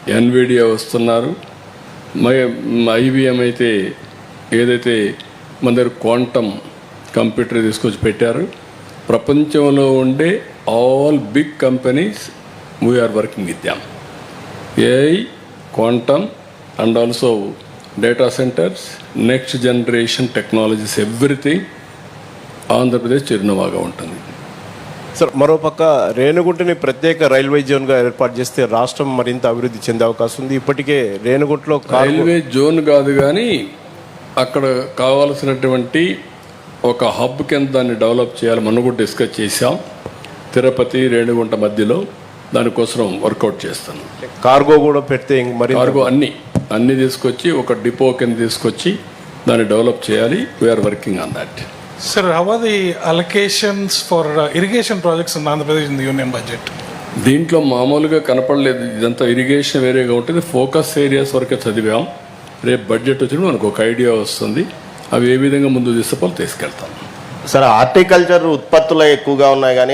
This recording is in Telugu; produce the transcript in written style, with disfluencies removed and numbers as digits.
ఎన్విడియా వస్తున్నారు, IBM అయితే ఏదైతే మన దగ్గర క్వాంటమ్ కంప్యూటర్ తీసుకొచ్చి పెట్టారు. ప్రపంచంలో ఉండే all big companies we are working with them. AI, quantum and also data centres, next generation technologies, everything Andhra Pradesh చిరునవాగా ఉంటుంది. సార్, మరోపక్క రేణిగుంటని ప్రత్యేక రైల్వే జోన్గా ఏర్పాటు చేస్తే రాష్ట్రం మరింత అభివృద్ధి చెందే అవకాశం ఉంది. ఇప్పటికే రేణిగుంటలో రైల్వే జోన్ కాదు కానీ అక్కడ కావాల్సినటువంటి ఒక హబ్ కింద దాన్ని డెవలప్ చేయాలి. మనం కూడా డిస్కస్ చేశాం. తిరుపతి రేణిగుంట మధ్యలో దానికోసం వర్కౌట్ చేస్తాను. కార్గో కూడా పెడితే మరి కార్గో అన్ని తీసుకొచ్చి ఒక డిపో కింద తీసుకొచ్చి దాన్ని డెవలప్ చేయాలి. We're working on that. Sir, how are the allocations for irrigation projects in Andhra Pradesh in the union budget? దీంట్లో మామూలుగా కనపడలేదు. ఇదంతా ఇరిగేషన్ వేరేగా ఉంటుంది. ఫోకస్ ఏరియాస్ వరకే చదివాం. రేపు బడ్జెట్ వచ్చినప్పుడు మనకు ఒక ఐడియా వస్తుంది. అవి ఏ విధంగా ముందు తీసుకెళ్తాం. సార్, హార్టికల్చర్ ఉత్పత్తులు ఎక్కువగా ఉన్నాయి కానీ